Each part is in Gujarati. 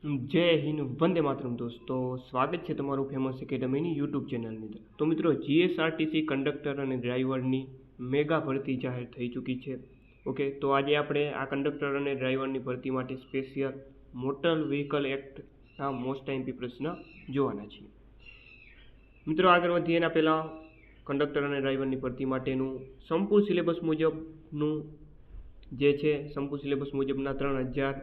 જય હિન્દ, વંદે માતરમ દોસ્તો. સ્વાગત છે તમારું ફેમસ એકેડમીની યુટ્યુબ ચેનલની અંદર. તો મિત્રો, જીએસઆરટીસી કંડક્ટર અને ડ્રાઈવરની મેગા ભરતી જાહેર થઈ ચૂકી છે. ઓકે, તો આજે આપણે આ કંડક્ટર અને ડ્રાઈવરની ભરતી માટે સ્પેશિયલ મોટર વ્હીકલ એક્ટના મોસ્ટ આઈએમપી પ્રશ્ન જોવાના છીએ. મિત્રો, આગળ વધીએ એના પહેલાં કંડક્ટર અને ડ્રાઈવરની ભરતી માટેનું સંપૂર્ણ સિલેબસ મુજબનું જે છે, સંપૂર્ણ સિલેબસ મુજબના 3000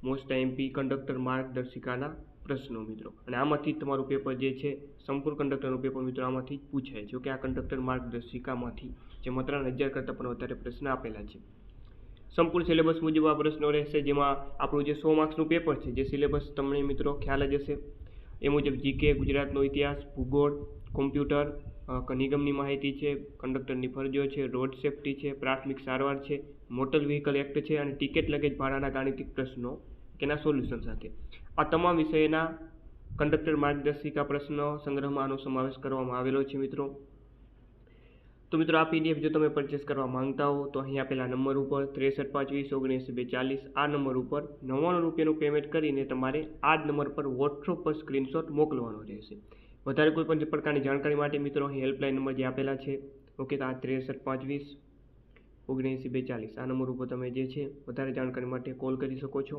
મોસ્ટ આઈએમપી કંડક્ટર માર્ગદર્શિકાના પ્રશ્નો મિત્રો, અને આમાંથી તમારું પેપર જે છે સંપૂર્ણ કંડક્ટરનું પેપર મિત્રો આમાંથી જ પૂછાય છે. કે આ કંડક્ટર માર્ગદર્શિકામાંથી જેમાં 3000 કરતાં પણ વધારે પ્રશ્ન આપેલા છે. સંપૂર્ણ સિલેબસ મુજબ આ પ્રશ્નો રહેશે, જેમાં આપણું જે 100 માર્ક્સનું પેપર છે, જે સિલેબસ તમને મિત્રો ખ્યાલ જ હશે. એ મુજબ જીકે, ગુજરાતનો ઇતિહાસ, ભૂગોળ, કોમ્પ્યુટર, નિગમની માહિતી છે, કંડક્ટરની ફરજો છે, રોડ સેફ્ટી છે, પ્રાથમિક સારવાર છે, મોટર વ્હીકલ એક્ટ છે અને ટિકિટ લગેજ ભાડાના ગાણિતિક પ્રશ્નો કેના સોલ્યુશન સાથે આ તમામ વિષયના કંડક્ટર માર્ગદર્શિકા પ્રશ્નો સંગ્રહમાં આનો સમાવેશ કરવામાં આવેલો છે મિત્રો. તો મિત્રો, આ પીડીએફ જો તમે પરચેસ કરવા માંગતા હો તો અહીં આપેલા નંબર ઉપર 6352190240 આ નંબર ઉપર 99 રૂપિયાનું પેમેન્ટ કરીને તમારે આ જ નંબર પર વોટ્સઅપ પર સ્ક્રીનશોટ મોકલવાનો રહેશે. વધારે કોઈ પણ પ્રકારની જાણકારી માટે મિત્રો અહીં હેલ્પલાઇન નંબર જે આપેલા છે, ઓકે, તો આ 6352190240 આ નંબર ઉપર તમે જે છે વધારે જાણકારી માટે કોલ કરી શકો છો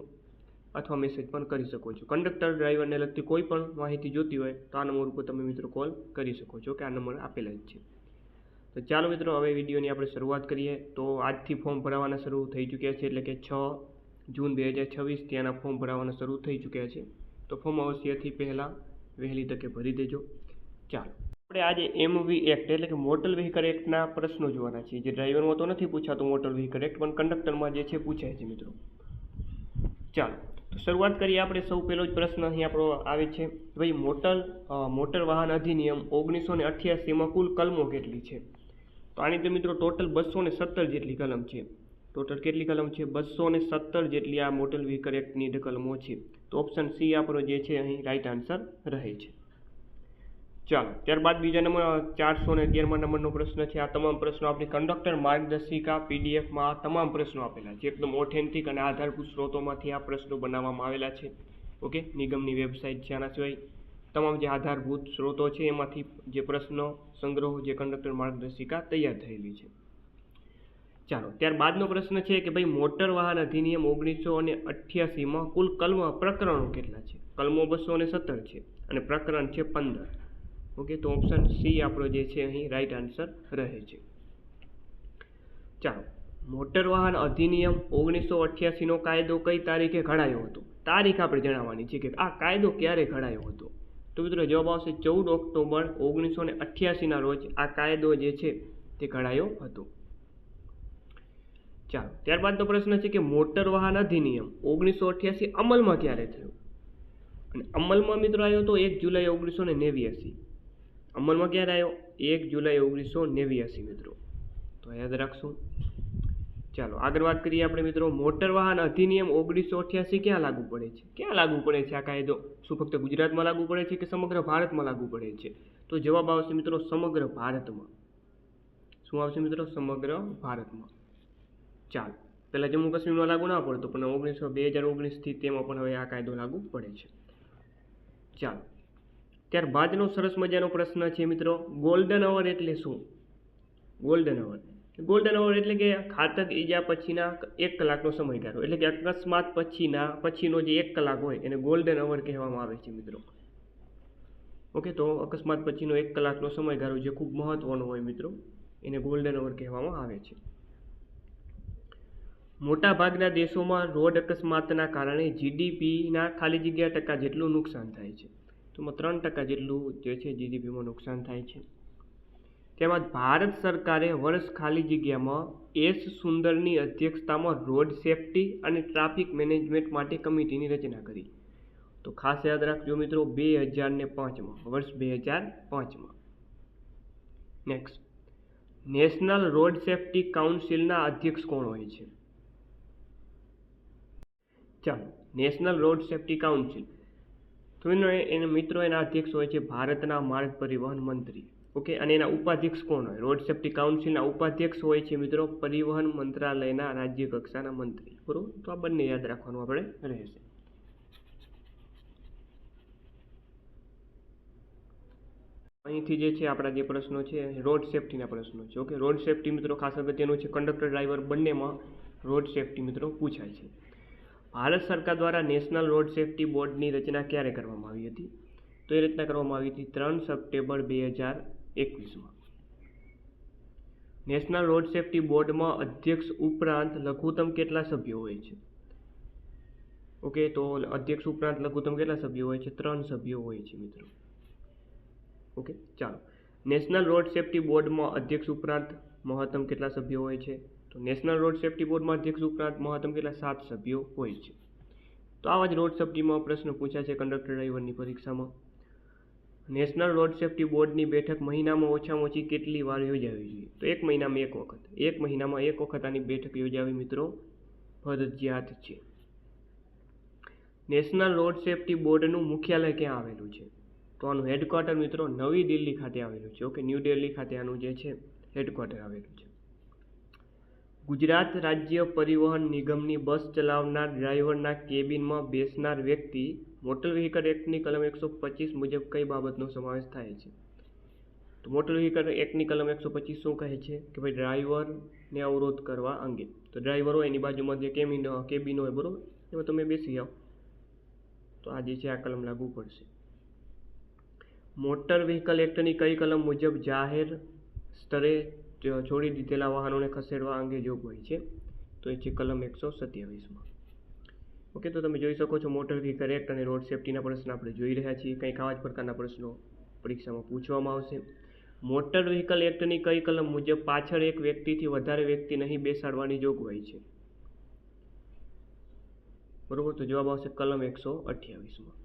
અથવા મેસેજ પણ કરી શકો છો. કંડક્ટર ડ્રાઈવરને લગતી કોઈ પણ માહિતી જોતી હોય તો આ નંબર ઉપર તમે મિત્રો કોલ કરી શકો છો, કે આ નંબર આપેલા જ છે. તો ચાલો મિત્રો, હવે વિડીયોની આપણે શરૂઆત કરીએ. તો આજથી ફોર્મ ભરાવાના શરૂ થઈ ચૂક્યા છે, એટલે કે 6 જૂન 2026 ત્યાંના ફોર્મ ભરાવાના શરૂ થઈ ચૂક્યા છે. તો ફોર્મ અવશ્યથી પહેલાં વહેલી તકે ભરી દેજો. ચાલો, આપણે આજે એમવી એક્ટ એટલે કે મોટર વ્હીકલ એક્ટના પ્રશ્નો જોવાના છીએ. જે ડ્રાઈવરમાં તો નથી પૂછાતું મોટર વ્હીકલ એક્ટ, પણ કંડક્ટરમાં જે છે પૂછાય છે મિત્રો. ચાલો, તો શરૂઆત કરીએ આપણે. સૌ પહેલો જ પ્રશ્ન અહીં આપણો આવે છે, ભાઈ મોટર વાહન અધિનિયમ 1988માં કુલ કલમો કેટલી છે? તો આની તો મિત્રો ટોટલ 217 જેટલી કલમ છે. ટોટલ કેટલી કલમ છે? 217 જેટલી આ મોટર વ્હીકલ એક્ટની કલમો છે. તો ઓપ્શન સી આપણો જે છે અહીં રાઈટ આન્સર રહે છે. ચાલો, ત્યારબાદ બીજા નંબર 411મા નંબરનો પ્રશ્ન છે. આ તમામ પ્રશ્નો આપણી કંડક્ટર માર્ગદર્શિકા પીડીએફમાં આ તમામ પ્રશ્નો આપેલા છે. એકદમ ઓથેન્ટિક અને આધારભૂત સ્ત્રોતોમાંથી આ પ્રશ્નો બનાવવામાં આવેલા છે. ઓકે, નિગમની વેબસાઇટ છે. આના સિવાય તમામ જે આધારભૂત સ્ત્રોતો છે એમાંથી જે પ્રશ્નો સંગ્રહો જે કંડક્ટર માર્ગદર્શિકા તૈયાર થયેલી છે. ચાલો, ત્યારબાદનો પ્રશ્ન છે કે ભાઈ મોટર વાહન અધિનિયમ 1988માં કુલ પ્રકરણો કેટલા છે? કલમો 217 છે અને પ્રકરણ છે 15. ઓકે, તો ઓપ્શન સી આપણો જે છે અહીં રાઈટ આન્સર રહે છે. ચાલો, મોટર વાહન અધિનિયમ 1988નો કાયદો કઈ તારીખે ઘડાયો હતો? તારીખ આપણે જણાવવાની છે કે આ કાયદો ક્યારે ઘડાયો હતો. તો મિત્રો જવાબ આવશે 14 ઓક્ટોબર 1988ના રોજ આ કાયદો જે છે તે ઘડાયો હતો. ચાલો, ત્યારબાદનો પ્રશ્ન છે કે મોટર વાહન અધિનિયમ 1988 અમલમાં ક્યારે થયો? અને અમલમાં મિત્રો આવ્યો તો 1 જુલાઈ 1989. અમલમાં ક્યારે આવ્યો? 1 જુલાઈ 1989 મિત્રો, તો યાદ રાખશું. ચાલો, આગળ વાત કરીએ આપણે મિત્રો. મોટર વાહન અધિનિયમ 1988 ક્યાં લાગુ પડે છે? ક્યાં લાગુ પડે છે આ કાયદો? શું ફક્ત ગુજરાતમાં લાગુ પડે છે કે સમગ્ર ભારતમાં લાગુ પડે છે? તો જવાબ આવશે મિત્રો સમગ્ર ભારતમાં. શું આવશે મિત્રો? સમગ્ર ભારતમાં. ચાલો, પહેલાં જમ્મુ કાશ્મીરમાં લાગુ ના પડતો, પણ 2019થી તેમાં પણ હવે આ કાયદો લાગુ પડે છે. ચાલો, ત્યારબાદનો સરસ મજાનો પ્રશ્ન છે મિત્રો, ગોલ્ડન અવર એટલે શું? ગોલ્ડન અવર એટલે કે ઘાતક ઈજા પછીના 1 કલાકનો સમયગાળો, એટલે કે અકસ્માત પછીનો જે 1 કલાક હોય એને ગોલ્ડન અવર કહેવામાં આવે છે મિત્રો. ઓકે, તો અકસ્માત પછીનો 1 કલાકનો સમયગાળો જે ખૂબ મહત્વનો હોય મિત્રો, એને ગોલ્ડન અવર કહેવામાં આવે છે. મોટાભાગના દેશોમાં રોડ અકસ્માતના કારણે જીડીપીના ખાલી જગ્યા ટકા જેટલું નુકસાન થાય છે. તો 3% જેટલું જે છે જીડીપીમાં નુકસાન થાય છે. ત્યારબાદ ભારત સરકારે વર્ષ ખાલી જગ્યામાં એસ સુંદરની અધ્યક્ષતામાં રોડ સેફ્ટી અને ટ્રાફિક મેનેજમેન્ટ માટે કમિટીની રચના કરી. તો ખાસ યાદ રાખજો મિત્રો, 2005માં, વર્ષ 2005માં. નેક્સ્ટ, નેશનલ રોડ સેફ્ટી કાઉન્સિલના અધ્યક્ષ કોણ હોય છે? ચાલો, નેશનલ રોડ સેફ્ટી કાઉન્સિલ, તો એના અધ્યક્ષ હોય છે ભારતના માર્ગ પરિવહન મંત્રી. ઓકે, અને એના ઉપાધ્યક્ષ કોણ હોય? રોડ સેફ્ટી કાઉન્સિલના ઉપાધ્યક્ષ હોય છે મિત્રો પરિવહન મંત્રાલયના રાજ્ય કક્ષાના મંત્રી. બરોબર, તો આ બંને યાદ રાખવાનું આપણે રહેશે. અહીંથી જે છે આપણા જે પ્રશ્નો છે રોડ સેફ્ટીના પ્રશ્નો છે. ઓકે, રોડ સેફ્ટી મિત્રો ખાસ અગત્યનું છે. કંડક્ટર ડ્રાઈવર બંનેમાં રોડ સેફ્ટી મિત્રો પૂછાય છે. ભારત સરકાર દ્વારા નેશનલ રોડ સેફ્ટી બોર્ડની રચના ક્યારે કરવામાં આવી હતી? તો એ રચના કરવામાં આવી હતી 3 સપ્ટેમ્બર 2021માં. નેશનલ રોડ સેફ્ટી બોર્ડમાં અધ્યક્ષ ઉપરાંત લઘુત્તમ કેટલા સભ્યો હોય છે? ઓકે, તો અધ્યક્ષ ઉપરાંત લઘુત્તમ કેટલા સભ્યો હોય છે? 3 સભ્યો હોય છે મિત્રો. ઓકે, ચાલો. નેશનલ રોડ સેફ્ટી બોર્ડમાં અધ્યક્ષ ઉપરાંત મહત્તમ કેટલા સભ્યો હોય છે? તો નેશનલ રોડ સેફ્ટી બોર્ડમાં અધ્યક્ષ ઉપરાંત મહત્તમ કેટલા? 7 સભ્યો હોય છે. તો આવા જ રોડ સેફ્ટીમાં પ્રશ્ન પૂછાય છે કંડક્ટર ડ્રાઈવરની પરીક્ષામાં. નેશનલ રોડ સેફ્ટી બોર્ડની બેઠક મહિનામાં ઓછામાં ઓછી કેટલી વાર યોજાવી જોઈએ? તો 1 મહિનામાં 1 વખત. 1 મહિનામાં 1 વખત આની બેઠક યોજાવી મિત્રો ફરજિયાત છે. નેશનલ રોડ સેફ્ટી બોર્ડનું મુખ્યાલય ક્યાં આવેલું છે? તો આનું હેડક્વાર્ટર મિત્રો નવી દિલ્હી ખાતે આવેલું છે. ઓકે, ન્યૂ દિલ્હી ખાતે આનું જે છે હેડક્વાર્ટર આવેલું છે. ગુજરાત રાજ્ય પરિવહન નિગમની બસ ચલાવનાર ડ્રાઈવરના કેબિનમાં બેસનાર વ્યક્તિ મોટર વ્હીકલ એક્ટની કલમ 125 મુજબ કઈ બાબતનો સમાવેશ થાય છે? તો મોટર વ્હીકલ એક્ટની કલમ 125 શું કહે છે કે ભાઈ ડ્રાઈવરને અવરોધ કરવા અંગે. તો ડ્રાઈવર હોય એની બાજુમાં જે કેબિન હોય બરોબર, એમાં તમે બેસી જાઓ તો આ જે છે આ કલમ લાગુ પડશે. મોટર વ્હીકલ એક્ટની કઈ કલમ મુજબ જાહેર સ્તરે છોડી દીધેલા વાહનોને ખસેડવા અંગે જોગવાઈ છે? તો એ છે કલમ 127માં. ઓકે, તો તમે જોઈ શકો છો મોટર વ્હીકલ એક્ટ અને રોડ સેફ્ટીના પ્રશ્ન આપણે જોઈ રહ્યા છીએ. કંઈક આવા જ પ્રકારના પ્રશ્નો પરીક્ષામાં પૂછવામાં આવશે. મોટર વ્હીકલ એક્ટની કઈ કલમ મુજબ પાછળ એક વ્યક્તિથી વધારે વ્યક્તિ નહીં બેસાડવાની જોગવાઈ છે? બરોબર, તો જવાબ આવશે કલમ 128માં.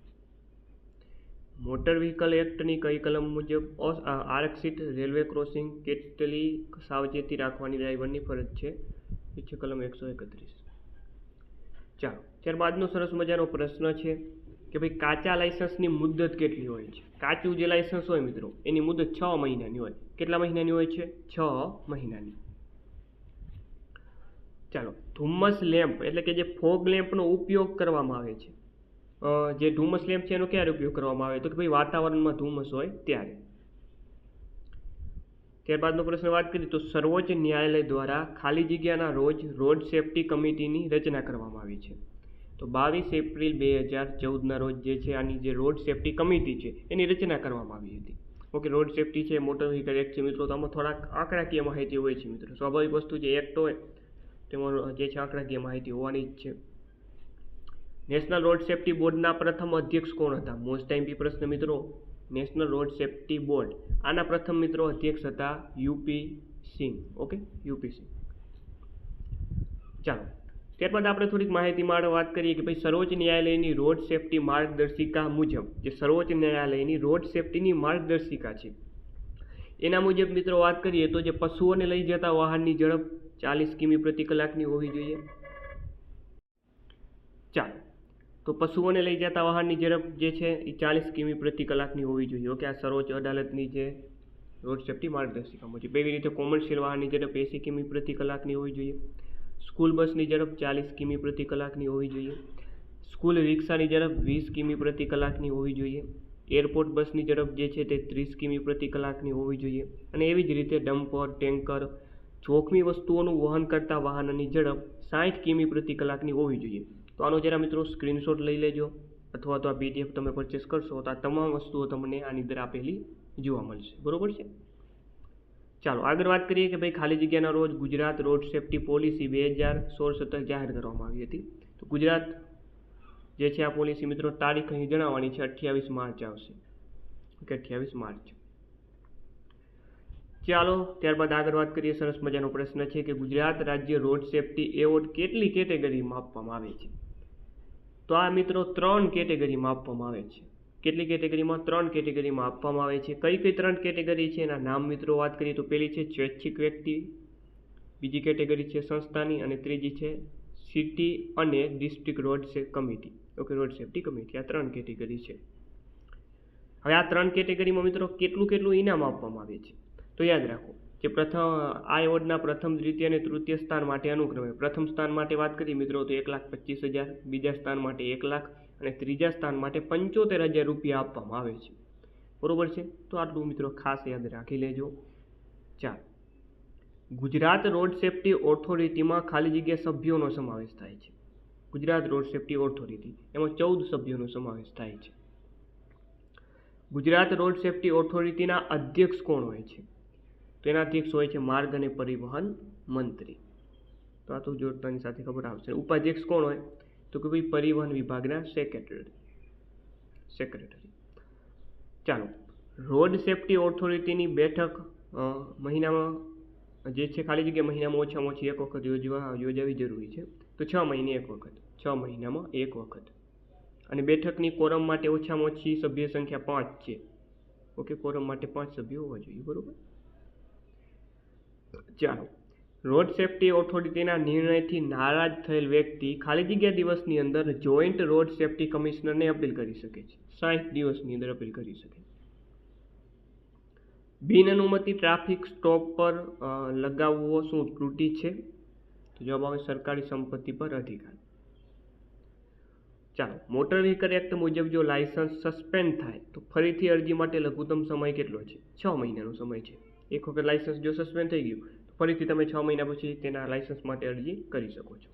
મોટર વ્હીકલ એક્ટની કઈ કલમ મુજબ આરક્ષિત રેલવે ક્રોસિંગ કેટલી સાવચેતી રાખવાની ડ્રાઈવરની ફરજ છે? એ છે કલમ 131. ચાલો, ત્યારબાદનો સરસ મજાનો પ્રશ્ન છે કે ભાઈ કાચા લાયસન્સની મુદ્દત કેટલી હોય છે? કાચું જે લાયસન્સ હોય મિત્રો એની મુદ્દત 6 મહિનાની હોય. કેટલા મહિનાની હોય છે? 6 મહિનાની. ચાલો, ધુમ્મસ લેમ્પ એટલે કે જે ફોગ લેમ્પનો ઉપયોગ કરવામાં આવે છે, જે ધુમ્મસ લેમ્પ છે એનો ક્યારે ઉપયોગ કરવામાં આવે? તો કે ભાઈ વાતાવરણમાં ધુમ્મસ હોય ત્યારે. ત્યારબાદનો પ્રશ્ન વાત કરીએ તો સર્વોચ્ચ ન્યાયાલય દ્વારા ખાલી જગ્યાના રોજ રોડ સેફ્ટી કમિટીની રચના કરવામાં આવી છે. તો 22 એપ્રિલ 2014ના રોજ જે છે આની જે રોડ સેફ્ટી કમિટી છે એની રચના કરવામાં આવી હતી. ઓકે, રોડ સેફ્ટી છે, મોટર વ્હીકલ એક્ટ છે મિત્રો, તો આમાં થોડાક આંકડાકીય માહિતી હોય છે મિત્રો. સ્વાભાવિક વસ્તુ જે એક્ટ હોય તેમાં જે છે આંકડાકીય માહિતી હોવાની જ છે. નેશનલ રોડ સેફ્ટી બોર્ડના પ્રથમ અધ્યક્ષ કોણ હતા? મોસ્ટ ટાઈમપી પ્રશ્ન મિત્રો. નેશનલ રોડ સેફ્ટી બોર્ડ આના પ્રથમ મિત્રો અધ્યક્ષ હતા યુપી સિંહ. ઓકે, યુપી સિંહ. ચાલો, ત્યારબાદ આપણે થોડીક માહિતી માટે વાત કરીએ કે ભાઈ સર્વોચ્ચ ન્યાયાલયની રોડ સેફ્ટી માર્ગદર્શિકા મુજબ જે સર્વોચ્ચ ન્યાયાલયની રોડ સેફ્ટીની માર્ગદર્શિકા છે એના મુજબ મિત્રો વાત કરીએ તો જે પશુઓને લઈ જતા વાહનની ઝડપ 40 કિમી પ્રતિ કલાકની હોવી જોઈએ. ચાલો, તો પશુઓને લઈ જતા વાહનની ઝડપ જે છે એ 40 કિમી પ્રતિ કલાકની હોવી જોઈએ. ઓકે, આ સર્વોચ્ચ અદાલતની જે રોડ સેફ્ટી માર્ગદર્શિકા મુજબ. એવી રીતે કોમર્શિયલ વાહનની ઝડપ 80 કિમી પ્રતિ કલાકની હોવી જોઈએ. સ્કૂલ બસની ઝડપ 40 કિમી પ્રતિ કલાકની હોવી જોઈએ. સ્કૂલ રિક્ષાની ઝડપ 20 કિમી પ્રતિ કલાકની હોવી જોઈએ. એરપોર્ટ બસની ઝડપ જે છે તે 30 કિમી પ્રતિ કલાકની હોવી જોઈએ. અને એવી જ રીતે ડમ્પર, ટેન્કર, જોખમી વસ્તુઓનું વહન કરતા વાહનની ઝડપ 60 કિમી પ્રતિ કલાકની હોવી જોઈએ. તો આનો જરા મિત્રો સ્ક્રીનશોટ લઈ લેજો અથવા તો આ PDF તમે પરચેસ કરશો તો આ તમામ વસ્તુઓ તમને આની અંદર આપેલી જોવા મળશે. બરોબર છે. ચાલો, આગળ વાત કરીએ કે ભાઈ ખાલી જગ્યાના રોજ ગુજરાત રોડ સેફ્ટી પોલિસી 2016-17 જાહેર કરવામાં આવી હતી. તો ગુજરાત જે છે આ પોલિસી મિત્રો તારીખ અહીં જણાવવાની છે 28 માર્ચ આવશે. Okay, 28 March. ચાલો, ત્યારબાદ આગળ વાત કરીએ. સરસ મજાનો પ્રશ્ન છે કે ગુજરાત રાજ્ય રોડ સેફ્ટી એવોર્ડ કેટલી કેટેગરીમાં આપવામાં આવે છે? તો આ મિત્રો 3 કેટેગરીમાં આપવામાં આવે છે. કેટલી કેટેગરીમાં? 3 કેટેગરીમાં આપવામાં આવે છે. કઈ કઈ 3 કેટેગરી છે એના નામ મિત્રો વાત કરીએ તો પહેલી છે સ્વૈચ્છિક વ્યક્તિ, બીજી કેટેગરી છે સંસ્થાની અને ત્રીજી છે સિટી અને district road committee. Okay, road safety committee. આ 3 કેટેગરી છે. હવે આ 3 કેટેગરીમાં મિત્રો કેટલું ઇનામ આપવામાં આવે છે? તો યાદ રાખો કે આ એવોર્ડના પ્રથમ, દ્વિતીય અને તૃતીય સ્થાન માટે અનુક્રમે પ્રથમ સ્થાન માટે વાત કરીએ મિત્રો તો 1,25,000, બીજા સ્થાન માટે 1 લાખ અને ત્રીજા સ્થાન માટે 75,000 રૂપિયા આપવામાં આવે છે. બરોબર છે. તો આટલું મિત્રો ખાસ યાદ રાખી લેજો. ચાલો, ગુજરાત રોડ સેફ્ટી ઓથોરિટીમાં ખાલી જગ્યા સભ્યોનો સમાવેશ થાય છે. ગુજરાત રોડ સેફ્ટી ઓથોરિટી એમાં 14 સભ્યોનો સમાવેશ થાય છે. ગુજરાત રોડ સેફ્ટી ઓથોરિટીના અધ્યક્ષ કોણ હોય છે? તો એના અધ્યક્ષ હોય છે માર્ગ અને પરિવહન મંત્રી. તો આ તો જોડતાની સાથે ખબર આવશે. ઉપાધ્યક્ષ કોણ હોય? તો કે ભાઈ પરિવહન વિભાગના સેક્રેટરી. ચાલો, રોડ સેફ્ટી ઓથોરિટીની બેઠક મહિનામાં જે છે ખાલી જગ્યા મહિનામાં ઓછામાં ઓછી એક વખત યોજાવી જરૂરી છે. તો 6 મહિને એક વખત, 6 મહિનામાં એક વખત. અને બેઠકની કોરમ માટે ઓછામાં ઓછી સભ્ય સંખ્યા 5 છે. ઓકે, કોરમ માટે 5 સભ્યો હોવા જોઈએ. બરોબર. ચાલો, રોડ સેફ્ટી ઓથોરિટીના નિર્ણયથી નારાજ થયેલ વ્યક્તિ ખાલી જગ્યા દિવસની અંદર જોઈન્ટ રોડ સેફ્ટી કમિશનરને અપીલ કરી શકે છે. 60 દિવસની અંદર અપીલ કરી શકે. બિન અનુમતિ ટ્રાફિક સ્ટોપ પર લગાવવો શું ત્રુટિ છે? તો જવાબ આવે સરકારી સંપત્તિ પર અધિકાર. ચાલો, મોટર વ્હીકલ એક્ટ મુજબ જો લાયસન્સ સસ્પેન્ડ થાય તો ફરીથી અરજી માટે લઘુત્તમ સમય કેટલો છે? 6 મહિનાનો સમય છે. એક વખત લાયસન્સ જો સસ્પેન્ડ થઈ ગયું તો ફરીથી તમે 6 મહિના પછી તેના લાયસન્સ માટે અરજી કરી શકો છો.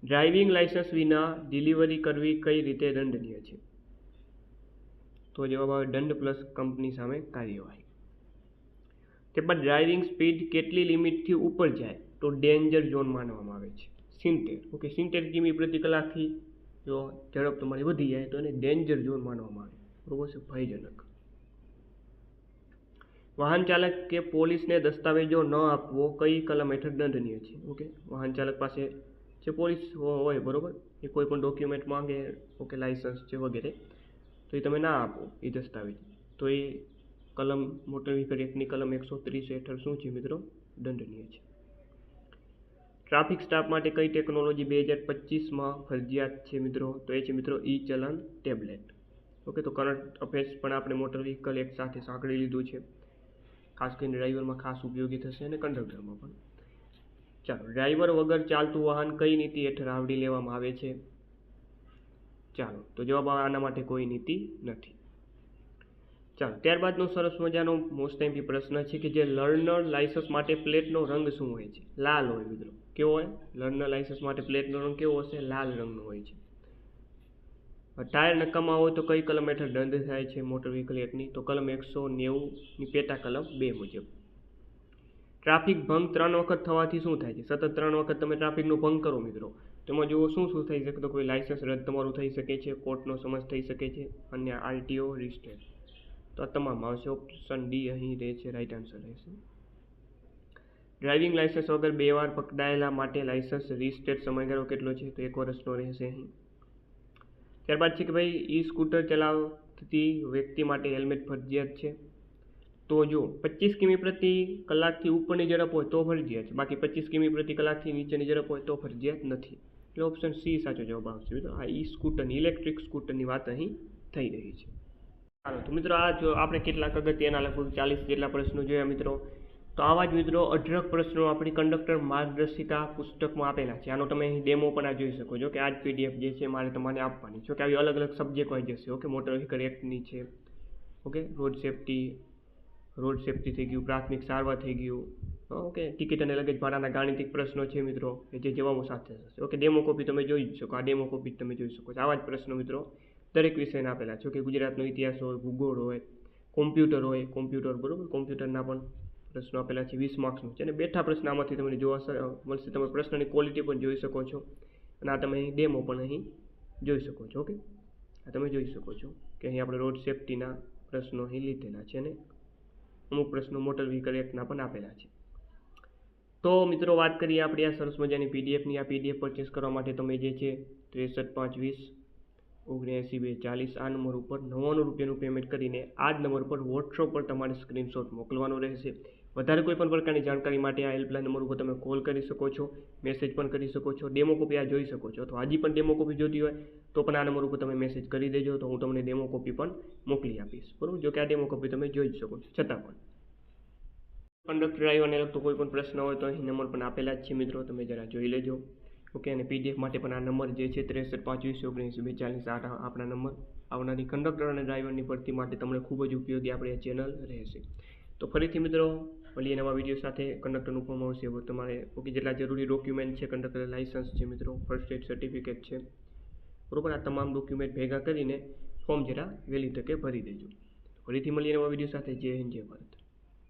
ડ્રાઇવિંગ લાયસન્સ વિના ડિલિવરી કરવી કઈ રીતે દંડનીય છે? તો જવાબ આવે દંડ પ્લસ કંપની સામે કાર્યવાહી. ત્યારબાદ ડ્રાઇવિંગ સ્પીડ કેટલી લિમિટથી ઉપર જાય તો ડેન્જર ઝોન માનવામાં આવે છે? 70. ઓકે, 70 કિમી પ્રતિ કલાકથી જો ઝડપ તમારી વધી જાય તો એને ડેન્જર ઝોન માનવામાં આવે. બરોબર છે, ભયજનક. વાહન ચાલક કે પોલીસને દસ્તાવેજો ન આપવો કઈ કલમ હેઠળ દંડનીય છે? ઓકે, વાહન ચાલક પાસે જે પોલીસ હોય, બરોબર, એ કોઈ પણ ડોક્યુમેન્ટ માંગે, ઓકે, લાયસન્સ છે વગેરે, તો એ તમે ના આપો એ દસ્તાવેજ, તો એ કલમ મોટર વ્હીકલ એક્ટની કલમ 130 હેઠળ શું છે મિત્રો? દંડનીય છે. ટ્રાફિક સ્ટાફ માટે કઈ ટેકનોલોજી 2025માં ફરજિયાત છે મિત્રો? તો એ છે મિત્રો ઈ ચલન ટેબ્લેટ. ઓકે, તો કરંટ અફેર્સ પણ આપણે મોટર વ્હીકલ એક્ટ સાથે સાંકળી લીધું છે. ખાસ કરીને ડ્રાઈવરમાં ખાસ ઉપયોગી થશે અને કંડક્ટરમાં પણ. ચાલો, ડ્રાઈવર વગર ચાલતું વાહન કઈ નીતિ હેઠળ આવરી લેવામાં આવે છે? ચાલો, તો જવાબ આના માટે કોઈ નીતિ નથી. ચાલો, ત્યારબાદનો સરસ મજાનો મોસ્ટ એમપી પ્રશ્ન છે કે જે લર્નર લાયસન્સ માટે પ્લેટનો રંગ શું હોય છે? લાલ હોય મિત્રો. કેવો હોય? લર્નર લાયસન્સ માટે પ્લેટનો રંગ કેવો હશે? લાલ રંગનો હોય છે. ટાયર નકામા હોય તો કઈ કલમ હેઠળ દંડ થાય છે મોટર વ્હીકલ એક્ટની? તો કલમ 190ની પેટા કલમ 2 મુજબ. ટ્રાફિક ભંગ 3 વખત થવાથી શું થાય છે? સતત 3 વખત તમે ટ્રાફિકનો ભંગ કરો મિત્રો, તેમાં જુઓ શું થઈ શકે? તો કોઈ લાયસન્સ રદ તમારું થઈ શકે છે, કોર્ટનો સમજ થઈ શકે છે, અને આરટીઓ રિસ્ટેટ. તો આ તમામ આવશે. ઓપ્શન ડી અહીં રહેશે, રાઈટ આન્સર રહેશે. ડ્રાઇવિંગ લાયસન્સ વગર 2 વાર પકડાયેલા માટે લાયસન્સ રિસ્ટેટ સમયગાળો કેટલો છે? તો 1 વર્ષનો રહેશે અહીં. ત્યારબાદ છે કે ભાઈ ઈ સ્કૂટર ચલાવતી વ્યક્તિ માટે હેલ્મેટ ફરજિયાત છે? તો જો 25 કિમી પ્રતિ કલાકથી ઉપરની ઝડપ હોય તો ફરજિયાત છે, બાકી 25 કિમી પ્રતિ કલાકથી નીચેની ઝડપ હોય તો ફરજિયાત નથી. એટલે ઓપ્શન સી સાચો જવાબ આવશે મિત્રો. આ ઈ સ્કૂટરની, ઇલેક્ટ્રિક સ્કૂટરની વાત અહીં થઈ રહી છે. ચાલો, તો મિત્રો આ જો આપણે કેટલાક અગત્યના લગભગ 40 જેટલા પ્રશ્નો જોયા મિત્રો. તો આવા જ મિત્રો 18 પ્રશ્નો આપણી કંડક્ટર માર્ગદર્શિકા પુસ્તકમાં આપેલા છે. આનો તમે અહીં ડેમો પણ આ જોઈ શકો છો કે આ જ પીડીએફ જે છે મારે તમારે આપવાની છે. કે આવી અલગ અલગ સબ્જેક્ટ વાઇઝ જશે. ઓકે, મોટર વ્હીકલ એક્ટની છે, ઓકે, રોડ સેફ્ટી થઈ ગયું, પ્રાથમિક સારવાર થઈ ગયું, ઓકે, ટિકિટ અને લગેજ ભાડાના ગાણિતિક પ્રશ્નો છે મિત્રો, કે જે જવાબો સાથે હશે. ઓકે, ડેમો કોપી તમે જોઈ શકો. આ ડેમો કોપી તમે જોઈ શકો છો. આવા જ પ્રશ્નો મિત્રો દરેક વિષયના આપેલા છે. કે ગુજરાતનો ઇતિહાસ હોય, ભૂગોળ હોય, કોમ્પ્યુટર, બરોબર, કોમ્પ્યુટરના પણ પ્રશ્નો આપેલા છે. 20 માર્ક્સનું છે. અને બેઠા પ્રશ્ન આમાંથી તમને જોવા મળશે. તમે પ્રશ્નની ક્વોલિટી પણ જોઈ શકો છો. અને આ તમે અહીં ડેમો પણ અહીં જોઈ શકો છો. ઓકે, આ તમે જોઈ શકો છો કે અહીં આપણે રોડ સેફ્ટીના પ્રશ્નો અહીં લીધેલા છે અને અમુક પ્રશ્નો મોટર વ્હીકલ એક્ટના પણ આપેલા છે. તો મિત્રો વાત કરીએ આપણે આ સરસ મજાની પીડીએફની. આ પીડીએફ પરચેસ કરવા માટે તમે જે છે 63,520,79,240 આ નંબર ઉપર 99 રૂપિયાનું પેમેન્ટ કરીને આ જ નંબર પર વોટ્સઅપ પર તમારે સ્ક્રીનશોટ મોકલવાનો રહેશે. વધારે કોઈ પણ પ્રકારની જાણકારી માટે આ હેલ્પલાઇન નંબર ઉપર તમે કોલ કરી શકો છો, મેસેજ પણ કરી શકો છો, ડેમો કોપી આ જોઈ શકો છો. અથવા હજી પણ ડેમો કોપી જોતી હોય તો પણ આ નંબર ઉપર તમે મેસેજ કરી દેજો, તો હું તમને ડેમો કોપી પણ મોકલી આપીશ. બરાબર, જો કે આ ડેમો કોપી તમે જોઈ શકો છો. છતાં પણ કંડક્ટર ડ્રાઈવરને લગતો કોઈ પણ પ્રશ્ન હોય તો અહીં નંબર પણ આપેલા જ છે મિત્રો, તમે જરા જોઈ લેજો. ઓકે, અને PDF માટે પણ આ નંબર જે છે 63 520 19 42 આપણા નંબર આવનારી કંડક્ટર અને ડ્રાઈવરની ભરતી માટે તમને ખૂબ જ ઉપયોગી આપણી આ ચેનલ રહેશે. તો ફરીથી મિત્રો મળીએ નવા વિડીયો સાથે. કંડક્ટરનું ફોર્મ આવશે, તમારે ઓકે જેટલા જરૂરી ડોક્યુમેન્ટ છે, કંડક્ટર લાઇસન્સ છે મિત્રો, ફર્સ્ટ એડ સર્ટિફિકેટ છે, બરોબર, આ તમામ ડોક્યુમેન્ટ ભેગા કરીને ફોર્મ જરા વહેલી તકે ભરી દેજો. ફરીથી મળીએ નવા વિડીયો સાથે. જય હિન્દ, જય ભારત.